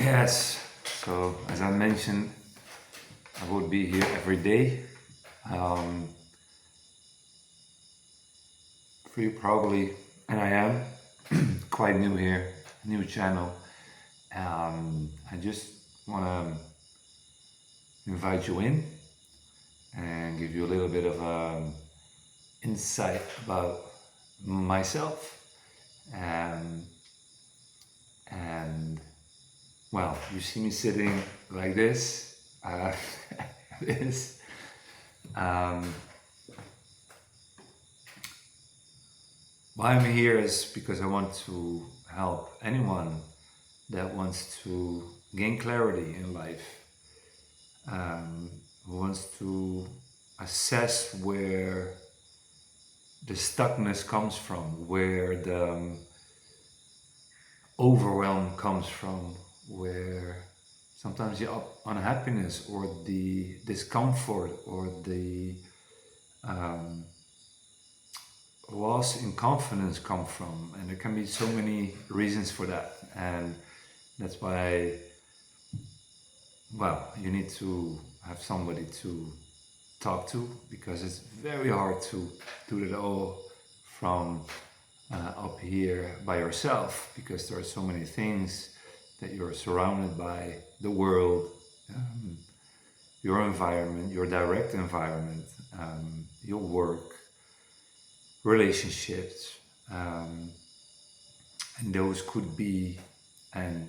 Yes, so as I mentioned, I would be here every day. Um, for you probably, and I am quite new here, new channel. I just want to invite you in and give you a little bit of insight about myself. Um, and well, you see me sitting like this. This. Um, Why I'm here is because I want to help anyone that wants to gain clarity in life, um, who wants to assess where the stuckness comes from, where the overwhelm comes from, where sometimes the unhappiness or the discomfort or the um, loss in confidence come from. And there can be so many reasons for that. And that's why, well, you need to have somebody to talk to, because it's very hard to do it all from up here by yourself, because there are so many things that you're surrounded by: the world, um, your environment, your direct environment, your work, relationships, and those could be, and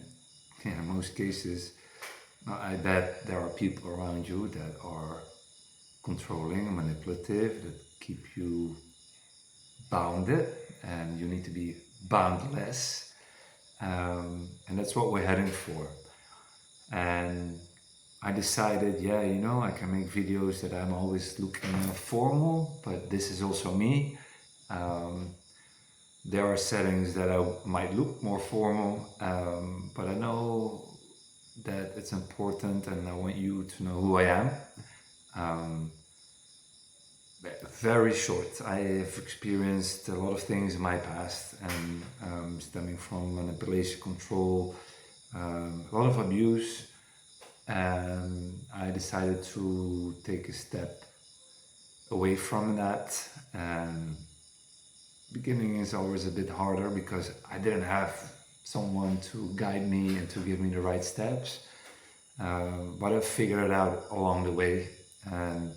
in most cases, I bet there are people around you that are controlling and manipulative, that keep you bounded, and you need to be boundless. And that's what we're heading for. And I decided, yeah, I can make videos that I'm always looking formal, but this is also me. There are settings that I might look more formal, but I know that it's important, and I want you to know who I am. Very short. I have experienced a lot of things in my past, and stemming from manipulation, control, a lot of abuse, and I decided to take a step away from that. And beginning is always a bit harder because I didn't have someone to guide me and to give me the right steps, but I figured it out along the way, and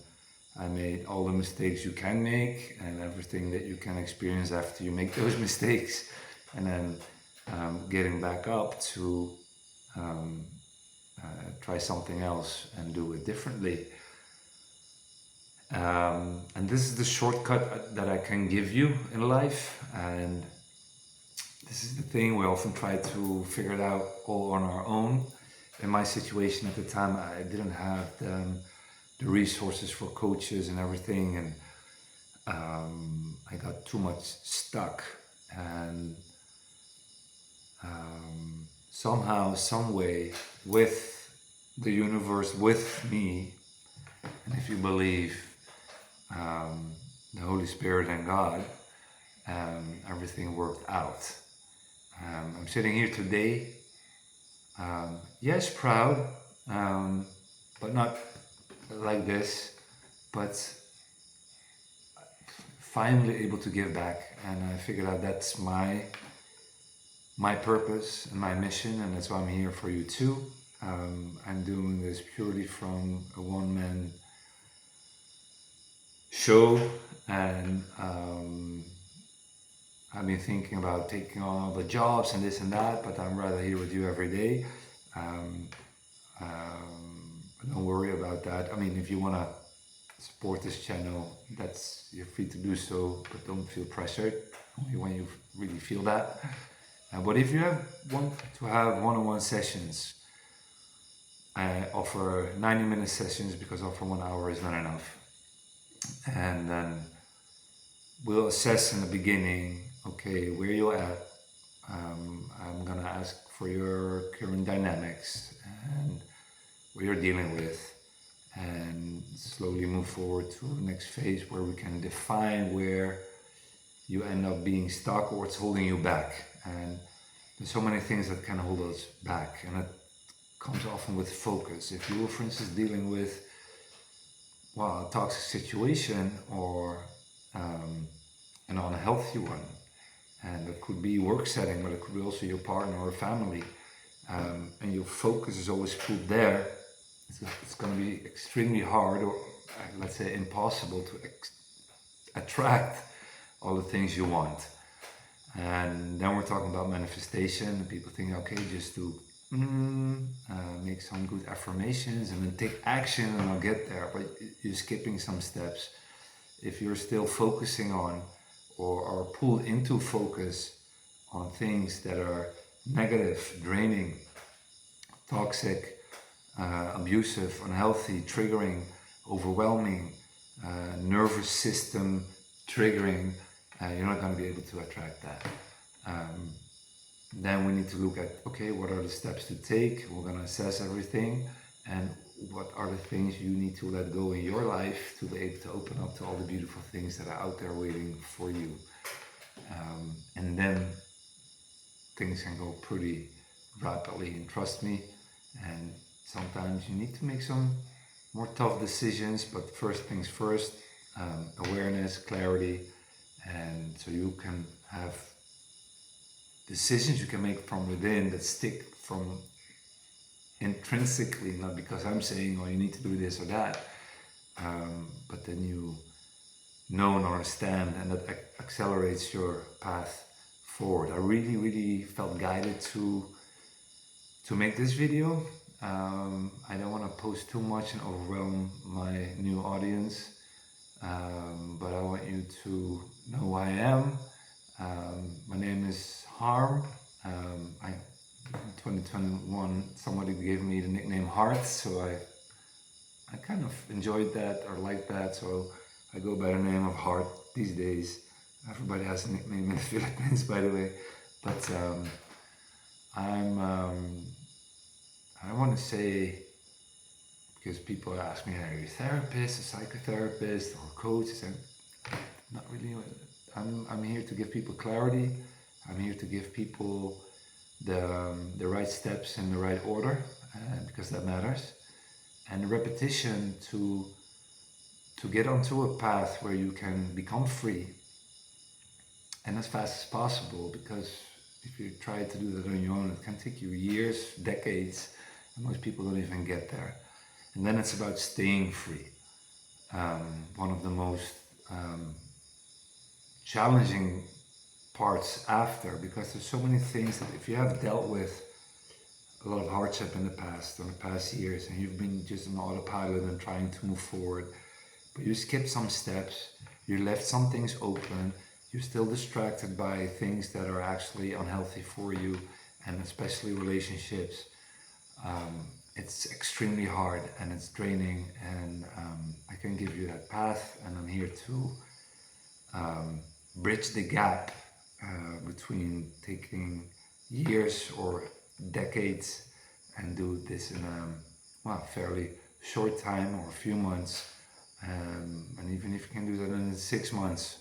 I made all the mistakes you can make and everything that you can experience after you make those mistakes, and then getting back up to try something else and do it differently. And this is the shortcut that I can give you in life. And this is the thing, we often try to figure it out all on our own. In my situation at the time, I didn't have the resources for coaches and everything, and I got too much stuck. And somehow, some way, with the universe, with me, and if you believe the Holy Spirit and God, everything worked out. I'm sitting here today, yes, proud, but not like this, but finally able to give back. And I figured out that's my purpose and my mission, and that's why I'm here for you too. I'm doing this purely from a one-man show, and I've been thinking about taking on all the jobs and this and that, but I'm rather here with you every day. Don't worry about that. I mean, if you want to support this channel, you're free to do so, but don't feel pressured, only when you really feel that. But if you want to have one-on-one sessions, I offer 90-minute sessions, because offer 1 hour is not enough. And then we'll assess in the beginning, okay, where you're at. I'm gonna ask for your current dynamics and what you're dealing with, and slowly move forward to the next phase where we can define where you end up being stuck or what's holding you back. And there's so many things that can hold us back, and it comes often with focus. If you were, for instance, dealing with a toxic situation or an unhealthy one, and it could be work setting, but it could be also your partner or family, and your focus is always put there, it's going to be extremely hard, or let's say impossible, to attract all the things you want. And then we're talking about manifestation. People think, okay, just do make some good affirmations and then take action and I'll get there. But you're skipping some steps. If you're still focusing on or are pulled into focus on things that are negative, draining, toxic, abusive, unhealthy, triggering, overwhelming, nervous system triggering, you're not going to be able to attract that. Then we need to look at, okay, what are the steps to take? We're going to assess everything, and what are the things you need to let go in your life to be able to open up to all the beautiful things that are out there waiting for you. And then things can go pretty rapidly, and trust me, and sometimes you need to make some more tough decisions, but first things first, awareness, clarity, and so you can have decisions you can make from within that stick from intrinsically, not because I'm saying, oh, you need to do this or that, but then you know and understand, and that accelerates your path forward. I really felt guided to make this video. I don't want to post too much and overwhelm my new audience, but I want you to know who I am. My name is Harm. In 2021 somebody gave me the nickname Heart, so I kind of enjoyed that or liked that, so I go by the name of Heart these days. Everybody has a nickname in the Philippines, by the way, but I want to say, because people ask me, are you a therapist, a psychotherapist, or a coach? I say, not really. I'm here to give people clarity. I'm here to give people the right steps in the right order, because that matters. And repetition to get onto a path where you can become free, and as fast as possible, because if you try to do that on your own, it can take you years, decades, and most people don't even get there. And then it's about staying free. One of the most challenging parts after, because there's so many things that if you have dealt with a lot of hardship in the past, or in the past years, and you've been just on autopilot and trying to move forward, but you skip some steps, you left some things open, you're still distracted by things that are actually unhealthy for you, and especially relationships. It's extremely hard and it's draining, and I can give you that path, and I'm here to bridge the gap between taking years or decades and do this in a fairly short time, or a few months, and even if you can do that in 6 months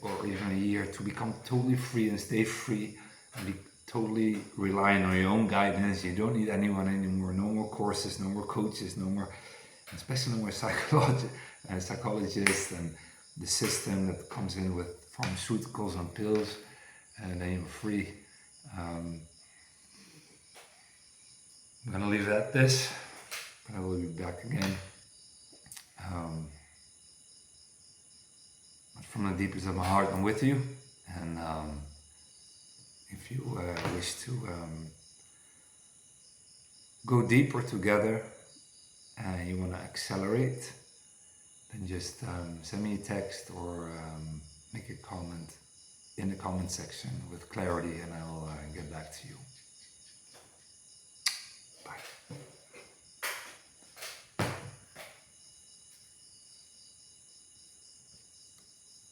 or even a year, to become totally free and stay free and be totally relying on your own guidance. You don't need anyone anymore. No more courses, no more coaches, no more, especially no more psychologists and the system that comes in with pharmaceuticals and pills, and then you're free. I'm gonna leave it at this, but I will be back again. But from the deepest of my heart, I'm with you, and if you wish to go deeper together and you want to accelerate, then just send me a text or make a comment in the comment section with clarity, and I will get back to you.